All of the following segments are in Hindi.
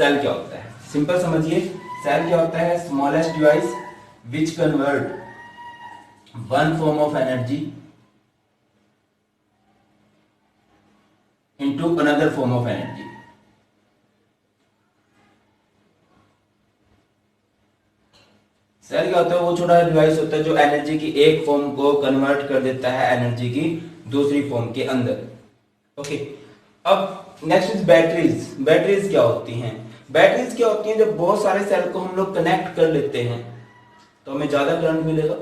सेल क्या होता है। सिंपल समझिए, सेल क्या होता है, smallest device which convert one form of energy into another form of energy. Cell क्या होता है, वो छोटा डिवाइस होता है जो एनर्जी की एक फॉर्म को कन्वर्ट कर देता है एनर्जी की दूसरी फॉर्म के अंदर। ओके, अब नेक्स्ट इज बैटरीज। बैटरीज क्या होती हैं? बैटरीज क्या होती हैं, जब बहुत सारे सेल को हम लोग कनेक्ट कर लेते हैं तो हमें ज्यादा करंट मिलेगा,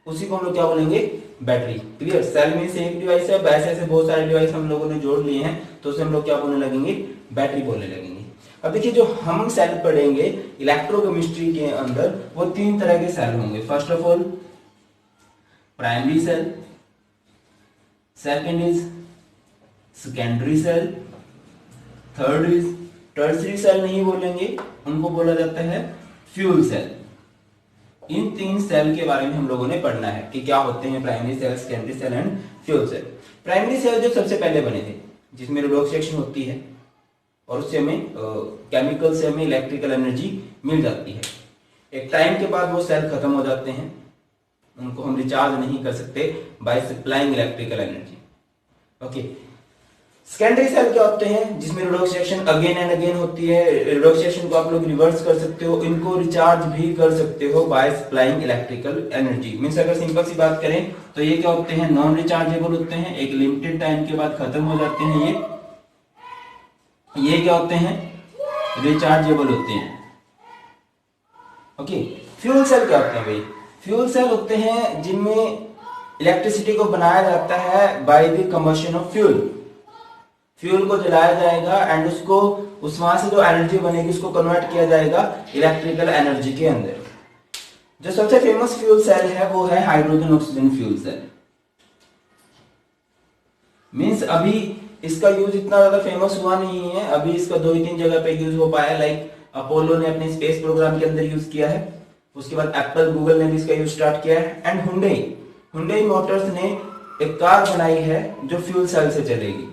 उसी को हम लोग क्या बोलेंगे, बैटरी। क्लियर? सेल में से एक डिवाइस है, ऐसे ऐसे बहुत सारे डिवाइस हम लोगों ने जोड़ लिए हैं तो उसे हम लोग क्या बोलने लगेंगे, बैटरी बोलने लगेंगे। अब देखिए, जो हम सेल पढ़ेंगे इलेक्ट्रोकेमिस्ट्री के अंदर, वो तीन तरह के सेल होंगे। First of all primary cell, second is secondary cell, third is tertiary cell नहीं बोलेंगे, उनको बोला जाता है फ्यूल सेल। इन तीन सेल के बारे में हम लोगों ने पढ़ना है कि क्या होते हैं primary cell, secondary cell and fuel cell. Primary cell जो सबसे पहले बने थे, जिसमें रेडॉक्स रिएक्शन होती है और उससे हमें केमिकल से हमें इलेक्ट्रिकल एनर्जी मिल जाती है। एक टाइम के बाद वो सेल खत्म हो जाते हैं, उनको हम रिचार्ज नहीं कर सकते by supplying electrical energy. Okay, secondary cell क्या होते हैं, जिसमें redox reaction again and again होती है। रेडॉक्स रिएक्शन को आप लोग रिवर्स कर सकते हो, इनको रिचार्ज भी कर सकते हो bye supplying electrical energy. Means अगर सिंपल सी बात करें तो ये क्या होते हैं, नॉन रिचार्जेबल होते हैं, एक लिमिटेड टाइम के बाद खत्म हो जाते हैं। ये क्या होते हैं, रिचार्जेबल होते हैं। ओके, फ्यूल सेल क्या होते हैं भाई? फ्यूल सेल होते हैं जिनमें इलेक्ट्रिसिटी को बनाया जाता है by the combustion of fuel. Fuel को जलाया जाएगा एंड उसको वहां से जो एनर्जी बनेगी उसको कन्वर्ट किया जाएगा इलेक्ट्रिकल एनर्जी के अंदर। जो सबसे फेमस फ्यूल सेल है वो है hydrogen oxygen fuel cell. Means अभी इसका यूज इतना ज्यादा फेमस हुआ नहीं है, अभी इसका 2 ही 3 जगह पे यूज हो पाया। लाइक अपोलो ने अपने स्पेस प्रोग्राम के अंदर यूज किया है, उसके बाद एप्पल गूगल ने भी इसका यूज स्टार्ट किया है, एंड हुंडई मोटर्स ने एक कार बनाई है जो फ्यूल सेल से चलेगी।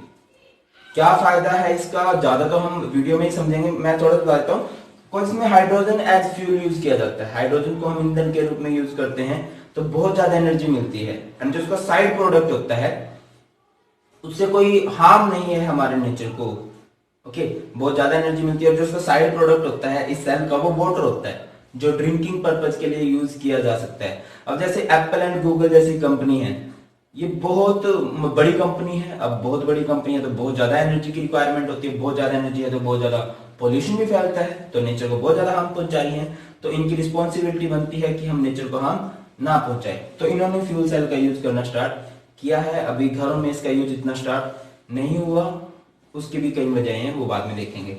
क्या फायदा है इसका, ज्यादा तो हम वीडियो में ही समझेंगे, मैं थोड़ा बता देता हूँ। इसमें हाइड्रोजन एज फ्यूल यूज किया जाता है, हाइड्रोजन को हम ईंधन के रूप में यूज करते हैं तो बहुत ज्यादा एनर्जी मिलती है, एंड जो उसका साइड प्रोडक्ट होता है उससे कोई हार्म नहीं है हमारे नेचर को। ओके, बहुत ज्यादा एनर्जी मिलती है। और जो उसका साइड प्रोडक्ट होता है इस सेल का, वो वाटर होता है जो ड्रिंकिंग पर्पज के लिए यूज किया जा सकता है। अब जैसे एप्पल एंड गूगल जैसी कंपनी है, ये बहुत बड़ी कंपनी है। अब बहुत बड़ी कंपनी है तो बहुत ज्यादा एनर्जी की रिक्वायरमेंट होती है, बहुत ज्यादा एनर्जी है तो बहुत ज्यादा पोल्यूशन भी फैलता है, तो नेचर को बहुत ज्यादा हार्म पहुंचाई है। तो इनकी रिस्पॉन्सिबिलिटी बनती है कि हम नेचर को हार्म ना पहुंचाए। तो इन्होंने फ्यूल सेल का यूज करना स्टार्ट किया है। अभी घरों में इसका यूज इतना स्टार्ट नहीं हुआ, उसकी भी कई वजह हैं, वो बाद में देखेंगे।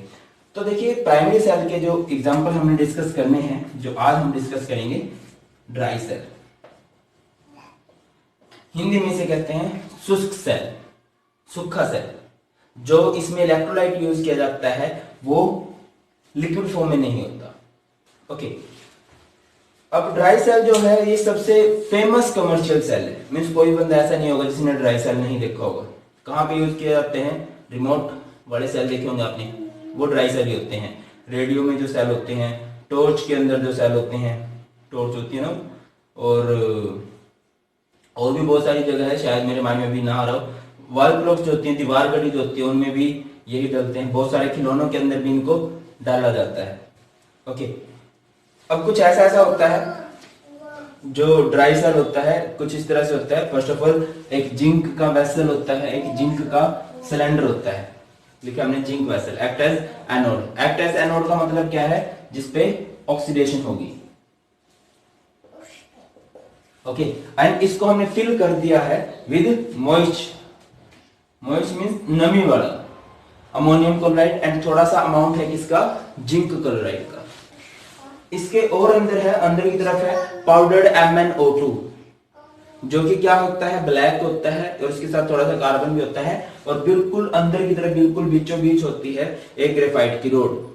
तो देखिए, प्राइमरी सेल के जो एग्जांपल हमने डिस्कस करने हैं, जो आज हम डिस्कस करेंगे, ड्राई सेल, हिंदी में इसे कहते हैं शुष्क सेल, सूखा सेल। जो इसमें इलेक्ट्रोलाइट यूज किया जाता है वो लिक्विड फॉर्म में नहीं होता। ओके, अब ड्राई सेल जो है ये सबसे फेमस कमर्शियल सेल है। मींस कोई बंदा ऐसा नहीं होगा जिसने ड्राई सेल नहीं देखा होगा। कहाँ पे यूज किए जाते हैं, रिमोट वाले सेल देखे होंगे आपने, वो ड्राई सेल ही होते हैं। रेडियो में जो सेल होते हैं, टॉर्च के अंदर जो सेल होते हैं, टॉर्च होती है ना, और भी बहुत सारी जगह है, शायद मेरे माइंड में भी ना आ रहा हो। वॉल क्लॉक्स जो होती है, दीवार घड़ी जो होती है, उनमें भी यही डलते हैं। बहुत सारे खिलौनों के अंदर भी इनको डाला जाता है। ओके, अब कुछ ऐसा होता है जो ड्राई सेल होता है, कुछ इस तरह से होता है। फर्स्ट ऑफ ऑल एक जिंक का वेसल होता है, एक जिंक का सिलेंडर होता है, लिखा हमने zinc vessel. Act as anode. Act as anode का मतलब क्या है, जिसपे ऑक्सीडेशन होगी। ओके, एंड इसको हमने फिल कर दिया है विद मॉइस्ट मींस नमी वाला अमोनियम क्लोराइड, एंड थोड़ा सा अमाउंट है किसका, जिंक क्लोराइड का। इसके और अंदर है, अंदर की तरफ है पाउडर्ड MnO2, जो कि क्या होता है, ब्लैक होता है, और उसके साथ थोड़ा सा कार्बन भी होता है, और बिल्कुल अंदर की तरफ बिल्कुल बीचों बीच होती है एक ग्रेफाइट की रोड।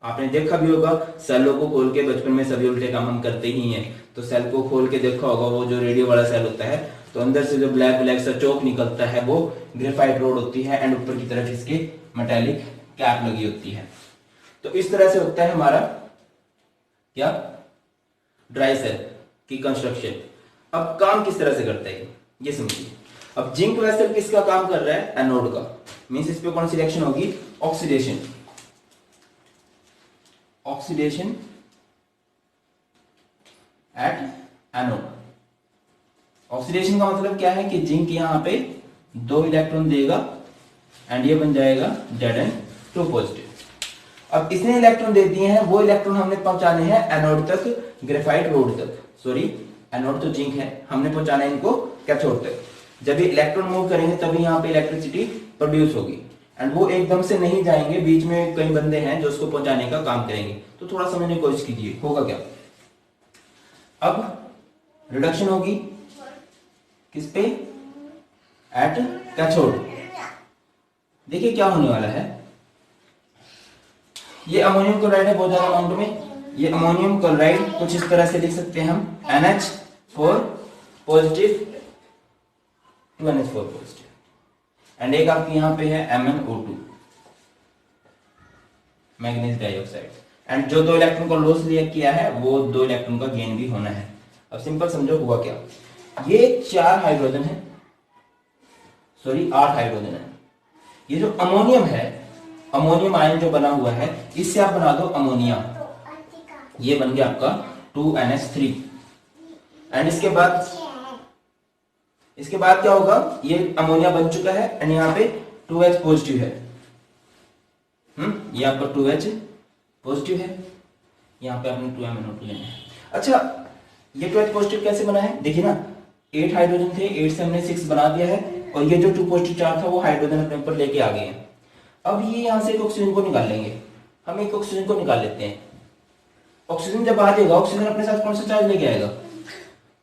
आपने देखा भी होगा, सेलों को खोल के, बचपन में सभी उल्टे काम हम करते ही हैं, तो सेल को खोल के देखा होगा, वो जो रेडियो वाला सेल होता है, तो अंदर से जो ब्लैक ब्लैक सा चौक निकलता है वो ग्रेफाइट रोड होती है, एंड ऊपर की तरफ इसके मेटालिक कैप लगी होती है। तो इस तरह से होता है हमारा क्या, ड्राई सेल की कंस्ट्रक्शन। अब काम किस तरह से करता है ये समझिए। अब जिंक वेसल किसका काम कर रहा है, एनोड का, मींस इस पे कौन सी रिएक्शन होगी, oxidation, oxidation at anode. Oxidation का मतलब क्या है कि जिंक यहां पे 2 इलेक्ट्रॉन देगा एंड ये बन जाएगा Zn2 पॉजिटिव। अब इसने इलेक्ट्रॉन दे दिए हैं, वो इलेक्ट्रॉन हमने पहुंचाने हैं एनोड तक, ग्रेफाइट रोड तक, सॉरी एनोड तो जिंक है, हमने पहुंचाना है इनको कैथोड तक। जब ये इलेक्ट्रॉन मूव करेंगे तभी यहाँ पे इलेक्ट्रिसिटी प्रोड्यूस होगी एंड वो एकदम से नहीं जाएंगे, बीच में कई बंदे हैं जो उसको पहुंचाने का काम करेंगे। तो थोड़ा समझने की कोशिश कीजिए होगा क्या। अब रिडक्शन होगी किस पे, एट कैथोड। देखिए क्या होने वाला है, ये अमोनियम क्लोराइड है बहुत ज्यादा अमाउंट में, ये अमोनियम क्लोराइड कुछ इस तरह से लिख सकते हैं हम, NH4 positive, 2NH4 positive, and एक आपकी यहां पे है MnO2 मैग्नीज डाइऑक्साइड, एंड जो 2 इलेक्ट्रॉन को लॉस लिया किया है वो 2 इलेक्ट्रॉन का गेन भी होना है। अब सिंपल समझो हुआ क्या, ये 4 हाइड्रोजन है, सॉरी 8 हाइड्रोजन है। ये जो अमोनियम है, अमोनियम आयन जो बना हुआ है, इससे आप बना दो अमोनिया, ये बन गया आपका 2NH3 एंड इसके बाद क्या होगा, ये अमोनिया बन चुका है एंड यहाँ पे 2H पॉजिटिव है, ये आपका 2H पॉजिटिव है, यहाँ पे आपने 2MnO2 लेना है। अच्छा ये 2H पॉजिटिव कैसे बना है, देखिए ना 8 हाइड्रोजन थे, 8 से हमने 6 बना दिया है और ये जो 2 पॉजिटिव चार्ज था वो हाइड्रोजन अपने ऊपर लेके आ गए हैं। अब ये यहाँ से एक ऑक्सीजन को निकाल लेंगे, हम एक ऑक्सीजन को निकाल लेते हैं। ऑक्सीजन जब आ जाएगा, ऑक्सीजन अपने साथ कौन सा चार्ज लेके आएगा,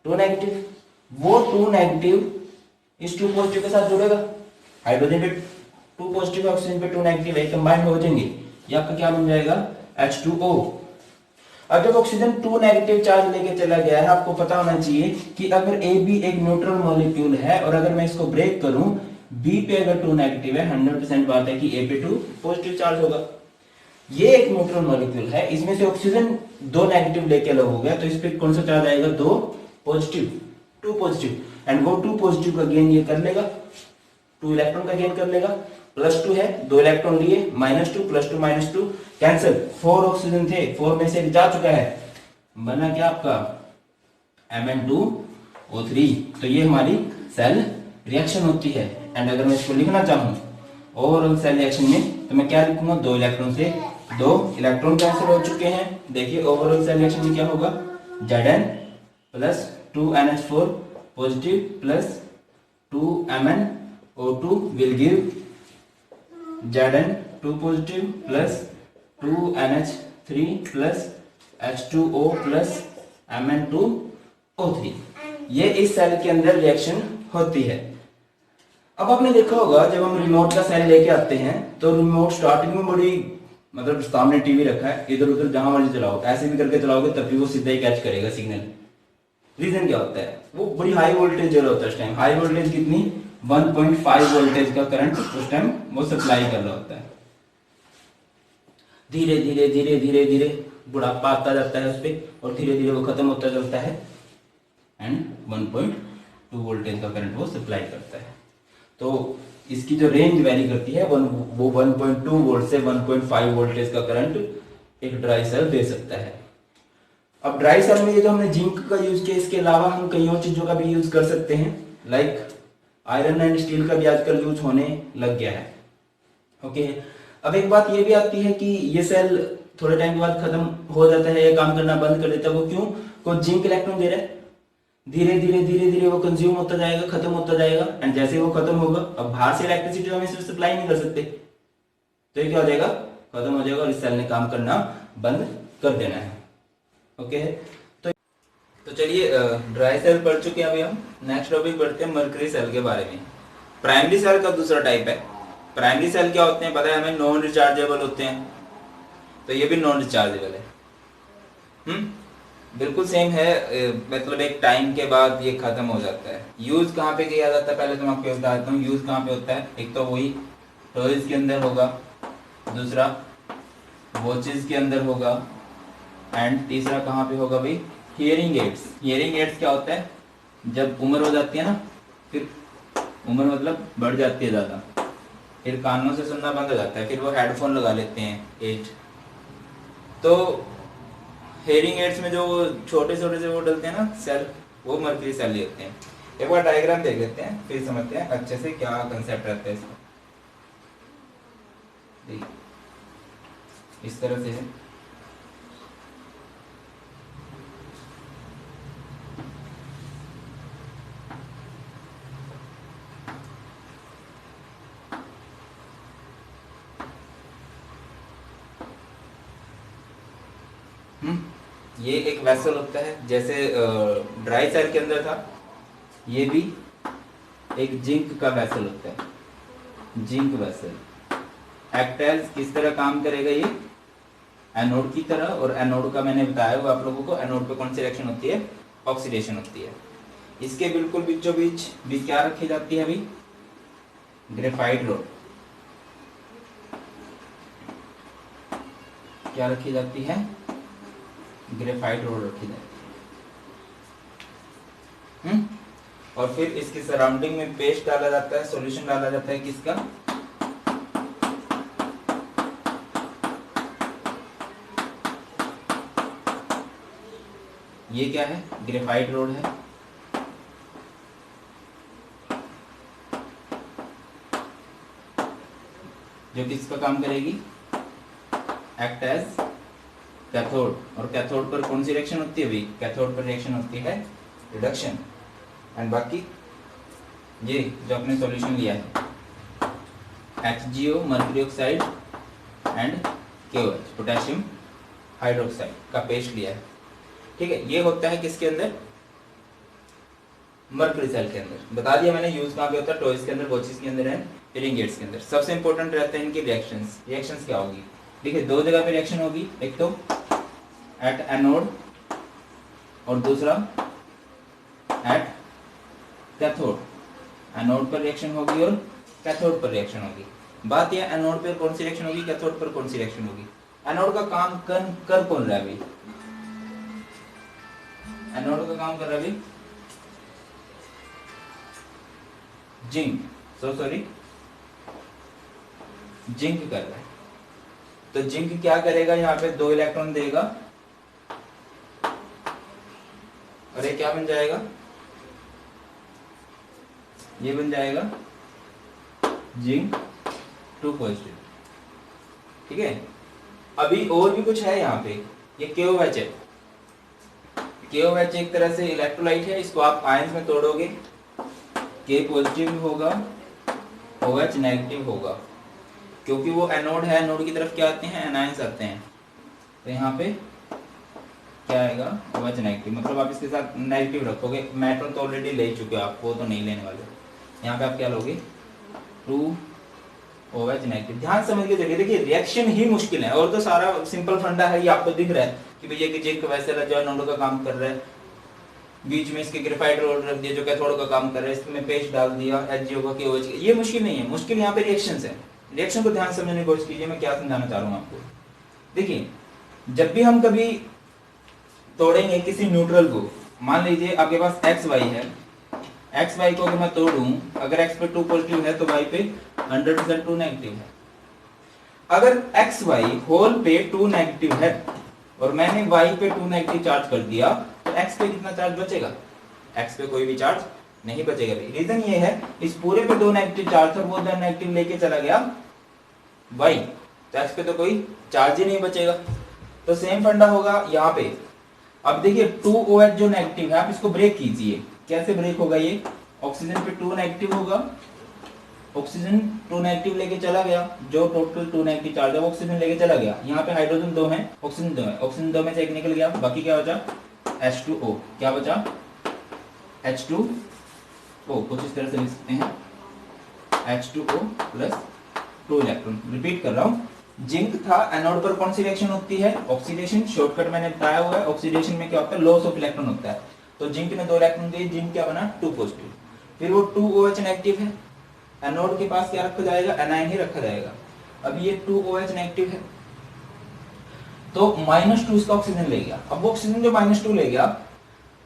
2 नेगेटिव, वो 2 नेगेटिव इस 2 पॉजिटिव के साथ जुड़ेगा, हाइड्रोजन पे 2 पॉजिटिव ऑक्सीजन पे 2 नेगेटिव है, कंबाइंड हो जाएंगे, ये आपका क्या बन जाएगा H2O। अब जब ऑक्सीजन 2 नेगेटिव चार्ज लेके चला गया है, आपको पता होना चाहिए कि अगर A भी एक न्यूट्रल मॉलिक्यूल है और अगर मैं इसको ब्रेक करूं, B पे अगर 2 नेगेटिव है, 100% बात है कि A पे 2 पॉजिटिव चार्ज होगा। ये एक न्यूट्रल मॉलिक्यूल है, इसमें से ऑक्सीजन 2 नेगेटिव लेके अलग हो गया, तो इस पे कौन सा चार्ज आएगा, 2 पॉजिटिव, 2 पॉजिटिव, एंड वो 2 पॉजिटिव का गेन ये कर लेगा, 2 इलेक्ट्रॉन का गेन कर लेगा, +2 है, 2 इलेक्ट्रॉन लिए, -2 +2 -2 कैंसिल, 4 ऑक्सीजन थे, 4 में से एक जा चुका है, बना क्या आपका Mn2O3। तो ये हमारी सेल रिएक्शन होती है एंड अगर मैं इसको लिखना चाहूं ओवरऑल सेल रिएक्शन में तो मैं क्या लिखूंगा, 2 इलेक्ट्रॉन से 2 इलेक्ट्रॉन कैंसिल हो चुके हैं। देखिए ओवरऑल सेल रिएक्शन में क्या होगा, Zn plus 2NH4 positive plus 2MnO2 will give Zn2 positive plus 2NH3 plus H2O plus Mn2O3। ये इस सेल के अंदर रिएक्शन होती है। अब आपने देखा होगा जब हम रिमोट का सेल लेके आते हैं तो रिमोट स्टार्टिंग में बड़ी, मतलब सामने टीवी रखा है, इधर उधर जहां मर्जी चलाओ, ऐसे भी करके चलाओगे तब भी वो सीधा ही कैच करेगा सिग्नल। रीजन क्या होता है, वो बड़ी हाई वोल्टेज होता है उस टाइम, हाई वोल्टेज कितनी, 1.5 वोल्टेज का करंट उस टाइम वो सप्लाई कर रहा होता है। धीरे धीरे धीरे धीरे धीरे बुढ़ापा आता जाता है उस पर और धीरे धीरे वो खत्म होता जाता है एंड 1.2 वोल्टेज का करंट वो सप्लाई करता है। तो इसकी जो रेंज वेरी करती है वो 1.2 वोल्ट से 1.5 वोल्टेज का करंट एक ड्राई सेल दे सकता है। अब ड्राई सेल में ये जो हमने जिंक का यूज किया, इसके अलावा हम कई और चीजों का भी यूज कर सकते हैं, लाइक आयरन एंड स्टील का भी आजकल यूज होने लग गया है। ओके, अब एक बात ये भी आती है कि ये सेल थोड़े टाइम के बाद खत्म हो जाता है, ये काम करना बंद कर देता है। वो क्यों, को जिंक इलेक्ट्रॉन दे रहा है, धीरे धीरे धीरे धीरे वो कंज्यूम होता जाएगा, खत्म होता जाएगा एंड जैसे वो खत्म होगा, अब बाहर से इलेक्ट्रिसिटी हम इसे सप्लाई नहीं कर सकते, तो ये क्या हो जाएगा, खत्म हो जाएगा और इस सेल ने काम करना बंद कर देना है। ओके, तो चलिए ड्राई सेल पढ़ चुके हैं, अभी हम नेक्स्ट टॉपिक पढ़ते हैं मर्करी सेल के बारे में। प्राइमरी सेल का दूसरा टाइप है। प्राइमरी सेल क्या होते हैं पता है हमें, नॉन रिचार्जेबल होते हैं, तो ये भी नॉन रिचार्जेबल है। बिल्कुल सेम है, मतलब एक टाइम के बाद ये खत्म हो जाता है। यूज कहाँ पे किया जाता है, पहले तो मैं आपको बता देता हूँ यूज कहाँ पे होता है। एक तो वही टॉयज के अंदर होगा, दूसरा वॉचेस के अंदर होगा, एंड तीसरा कहाँ पे होगा भाई, हियरिंग एड्स। हियरिंग एड्स क्या होता है, जब उम्र हो जाती है ना, फिर उम्र मतलब बढ़ जाती है ज़्यादा, फिर कानों से सुनना बंद हो जाता है, फिर वो हेडफोन लगा लेते हैं एज। तो हेयरिंग एड्स में जो छोटे छोटे से वो डलते हैं ना सेल, वो मर्क्यूरी सेल होते हैं। एक बार डायग्राम देख लेते हैं, फिर समझते हैं अच्छे से क्या कंसेप्ट रहता है इसका। इस तरह से है। ये एक वेसल होता है, जैसे ड्राई सेल के अंदर था, ये भी एक जिंक का वेसल होता है, जिंक वेसल। एक्ट किस तरह काम करेगा ये, एनोड की तरह, और एनोड का मैंने बताया हुआ आप लोगों को, एनोड पे कौन सी रिएक्शन होती है, ऑक्सीडेशन होती है। इसके बिल्कुल बीचों बीच भी क्या रखी जाती है अभी, ग्रेफाइट रोड। क्या रखी जाती है, ग्रेफाइट रोड रखी जाती है। और फिर इसकी सराउंडिंग में पेस्ट डाला जाता है, सॉल्यूशन डाला जाता है किसका, ये क्या है, ग्रेफाइट रोड है। जो किसका काम करेगी, एक्ट एज कैथोड। और कैथोड पर कौन सी रिएक्शन होती है भाई, कैथोड पर रिएक्शन होती है रिडक्शन। एंड बाकी ये जो आपने सॉल्यूशन लिया है, HgO mercury oxide and KOH potassium hydroxide का पेस्ट लिया है, ठीक है। ये होता है किसके अंदर, मर्क्यूरी सेल के अंदर। बता दिया मैंने यूज कहाँ पे होता है, टॉयज के अंदर, वॉचेस के अंदर एंड हियरिंग एड्स के अंदर। सबसे इंपॉर्टेंट रहता है इनकी रिएक्शंस। रिएक्शंस क्या होगी, देखिए दो जगह पे रिएक्शन होगी, एक तो एट एनोड और दूसरा एट कैथोड। एनोड पर रिएक्शन होगी और कैथोड पर रिएक्शन होगी। बात यह एनोड पर कौन सी रिएक्शन होगी, कैथोड पर कौन सी रिएक्शन होगी। एनोड का काम कर कौन रहा है अभी, एनोड का काम कर रहा है अभी जिंक, जिंक कर रहा है। तो जिंक क्या करेगा, यहाँ पे 2 इलेक्ट्रॉन देगा और ये क्या बन जाएगा, ये बन जाएगा जिंक 2 पॉजिटिव, ठीक है। अभी और भी कुछ है यहाँ पे, ये KOH है। KOH एक तरह से इलेक्ट्रोलाइट है, इसको आप आयंस में तोड़ोगे, K पॉजिटिव होगा, OH नेगेटिव होगा, क्योंकि वो एनोड है, एनोड की तरफ क्या आते हैं, एनायंस आते हैं। तो यहाँ पे क्या आएगा, OH नेगेटिव। मतलब आप इसके साथ नेगेटिव रखोगे, मेटल तो ऑलरेडी ले चुके हो आप, वो तो नहीं लेने वाले। यहाँ पे आप क्या लोगे, 2 OH नेगेटिव। ध्यान समझ के देखिए, देखिए रिएक्शन ही मुश्किल है, और तो सारा सिंपल फंडा है, ये आपको दिख रहा है कि भैया कि जिंक वैसे जो एनोड का काम कर रहा है, बीच में इसके ग्रेफाइट रोड रख दिया जो कैथोड का काम कर रहा है, इसमें पेस्ट डाल दिया HgO का KOH। ये मुश्किल नहीं है, मुश्किल यहाँ पे रिएक्शंस है। रिएक्शन को ध्यान से समझने की कोशिश कीजिए, मैं क्या समझाना चाह रहा हूँ आपको। देखिए जब भी हम कभी तोड़ेंगे किसी न्यूट्रल को, मान लीजिए आपके पास XY है, XY को अगर मैं तोड़ूं, अगर X पे 2 पॉजिटिव है तो Y पे 100% 2 नेगेटिव है। अगर XY होल पे 2 नेगेटिव है और मैंने Y पे 2 नेगेटिव चार्ज कर दिया, तो X पे कितना चार्ज बचेगा, X पे कोई भी चार्ज नहीं बचेगा। रीजन ये है, इस पूरे पे 2 नेगेटिव चार्ज था, वो 2 नेगेटिव लेके चला गया Y, तो X पे तो कोई चार्ज ही नहीं बचेगा। तो सेम फंडा होगा यहाँ पे। अब देखिए 2OH जो नेगेटिव है, आप इसको ब्रेक कीजिए। कैसे ब्रेक होगा ये, ऑक्सीजन पे 2 नेगेटिव होगा, ऑक्सीजन 2 नेगेटिव लेके चला गया, जो टोटल 2 नेगेटिव चार्ज है वो ऑक्सीजन लेके चला गया। यहाँ पे हाइड्रोजन 2 है, ऑक्सीजन 2 है, ऑक्सीजन 2 में से एक निकल गया, बाकी क्या बचा, H2O। क्या बचा, H2O। कुछ इस तरह से लिख सकते हैं, H2O प्लस 2 इलेक्ट्रॉन। रिपीट कर रहा हूँ, जिंक था, एनोड पर कौन सी रिएक्शन होती है, ऑक्सीडेशन। शॉर्टकट मैंने बताया हुआ है, ऑक्सीडेशन में क्या होता है, लॉस ऑफ इलेक्ट्रॉन होता है। तो जिंक ने 2 इलेक्ट्रॉन दिए, जिंक क्या बना, 2 पॉजिटिव। फिर वो 2OH नेगेटिव है, एनोड के पास क्या रखा जाएगा, एनायन ही रखा जाएगा। अब ये 2OH नेगेटिव है, तो -2 इसका ऑक्सीजन ले गया। अब वो ऑक्सीजन जो -2 ले गया,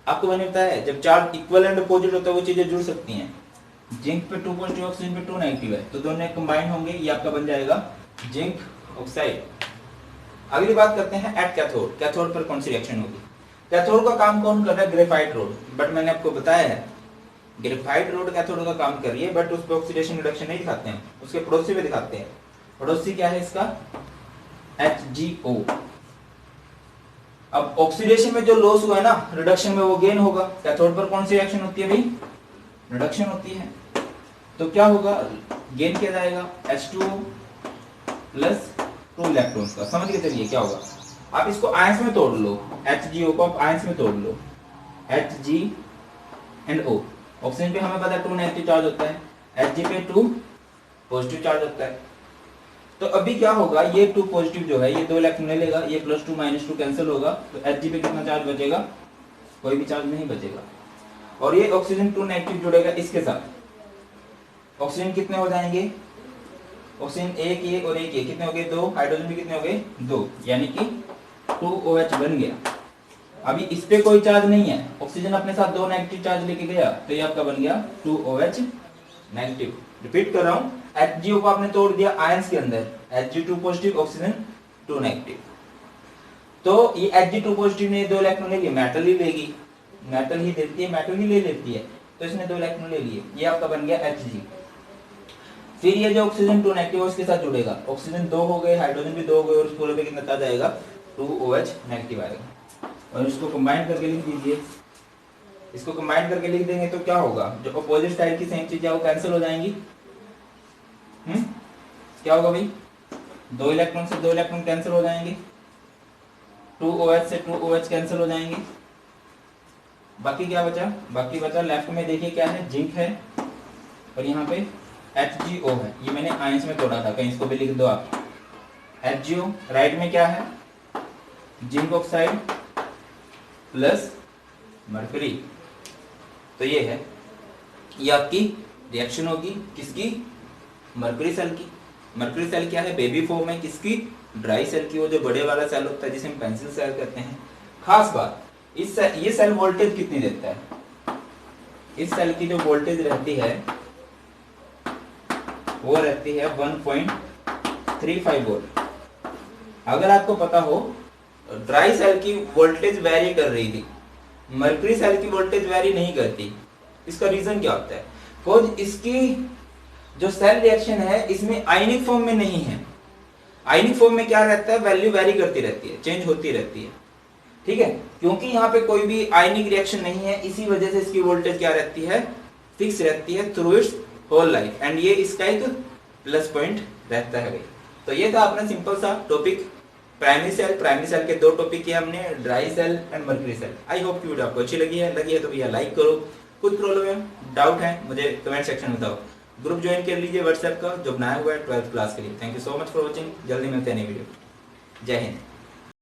आपको मैंने बताया है जब चार्ज इक्वल एंड अपोजिट होता है वो चीजें जुड़ सकती हैं। जिंक पे 2 पॉजिटिव, ऑक्सीजन पे 2 नेगेटिव है, तो दोनों कंबाइन होंगे, ये आपका बन जाएगा जिंक ऑक्साइड। अगली बात करते हैं एट कैथोड। कैथोड पर कौन सी रिएक्शन होगी? कैथोड का काम कौन कर रहा है? Graphite road. बट मैंने आपको बताया है ग्रेफाइट रोड कैथोड का काम कर रही है, बट उस पर ऑक्सीडेशन रिडक्शन नहीं दिखाते हैं, उसके पड़ोसी पे दिखाते हैं। पड़ोसी क्या है इसका? HgO। अब ऑक्सीडेशन में जो लॉस हुआ है ना, रिडक्शन में वो गेन होगा। कैथोड पर कौन सी रिएक्शन होती है भाई? रिडक्शन होती है। तो क्या होगा? गेन किया जाएगा H2O प्लस 2 इलेक्ट्रॉन्स का। समझ के चलिए क्या होगा। आप इसको आयंस में तोड़ लो, HgO को आप आयंस में तोड़ लो, Hg&O। ऑक्सीजन पे हमें पता है 2 नेगेटिव चार्ज होता है, Hg पे 2 पॉजिटिव चार्ज होता है। तो अभी क्या होगा, ये 2 पॉजिटिव जो है ये 2 इलेक्ट्रॉन ले लेगा, ये +2 -2 कैंसिल होगा, तो Hg पे कितना चार्ज बचेगा? कोई भी चार्ज नहीं बचेगा। और ये ऑक्सीजन 2 नेगेटिव जुड़ेगा इसके साथ। ऑक्सीजन कितने हो जाएंगे? ऑक्सीजन एक ये और एक ये कितने हो गए? 2। हाइड्रोजन भी कितने हो गए? 2, यानी कि 2OH बन गया। अभी इस पे कोई चार्ज नहीं है, ऑक्सीजन अपने साथ 2 नेगेटिव चार्ज लेके गया, तो ये आपका बन गया 2OH नेगेटिव। रिपीट कर रहा हूं, HgO को आपने तोड़ दिया आयंस के अंदर, Hg2 पॉजिटिव, ऑक्सीजन 2 नेगेटिव। तो ये Hg2 पॉजिटिव ने 2 इलेक्ट्रॉन ले लिए, मेटल ही लेगी, मेटल ही देती है, मेटल ही ले लेती है, तो इसने 2 इलेक्ट्रॉन ले लिए, ये आपका बन गया Hg। फिर ये जो ऑक्सीजन 2 नेगेटिव है उसके साथ जुड़ेगा, ऑक्सीजन 2 हो गए, हाइड्रोजन भी 2 हो गए, और इस पूरे पे कितना चार्ज आएगा? 2OH नेगेटिव आएगा। और इसको कंबाइन करके लिख दीजिए। इसको कंबाइन करके लिख देंगे तो क्या होगा? जो अपोजिट साइड की सेम चीज है वो कैंसिल हो जाएंगी। क्या होगा भाई? 2 इलेक्ट्रॉन से 2 इलेक्ट्रॉन कैंसिल हो जाएंगे, 2OH से 2OH कैंसिल हो जाएंगे। बाकी क्या बचा? बाकी बचा लेफ्ट में देखिए क्या है? जिंक है, और यहाँ पे HgO है। ये मैंने आयंस में तोड़ा था, कहीं इसको भी लिख दो आप। HgO राइट में क्या है? Zinc oxide plus mercury. तो ये है, ये आपकी रिएक्शन होगी किसकी? मरकरी सेल की। मरकरी सेल क्या है? बेबी फॉर्म है किसकी? ड्राई सेल की। वो जो बड़े वाला सेल होता है जिसे हम पेंसिल सेल कहते हैं। खास बात, ये सेल वोल्टेज कितनी देता है? इस सेल की जो वोल्टेज रहती है वो रहती है 1.35 वोल्ट। अगर आपको पता हो, ड्राई सेल की वोल्टेज वेरी कर रही थी, मरकरी सेल की वोल्टेज वेरी नहीं करती। इसका रीजन क्या होता है? बिकॉज इसकी जो सेल रिएक्शन है इसमें आयनिक फॉर्म में नहीं है। आयनिक फॉर्म में क्या रहता है? वैल्यू वेरी करती रहती है, चेंज होती रहती है, ठीक है। क्योंकि यहाँ पे कोई भी आयनिक रिएक्शन नहीं है, इसी वजह से इसकी वोल्टेज क्या रहती है? फिक्स रहती है through its whole life. And ये इसका एक प्लस पॉइंट रहता है भाई। तो ये था अपना सिंपल सा टॉपिक प्राइमरी सेल के 2 टॉपिक किए हमने, dry cell and mercury cell. I hope की वीडियो आपको अच्छी लगी है तो भैया लाइक करो। कुछ प्रॉब्लम है, डाउट है, मुझे कमेंट सेक्शन में बताओ। ग्रुप ज्वाइन कर लीजिए व्हाट्सएप का जो बनाया हुआ है 12th क्लास के लिए। Thank you so much for watching. जल्दी मिलते हैं नई वीडियो। जय हिंद।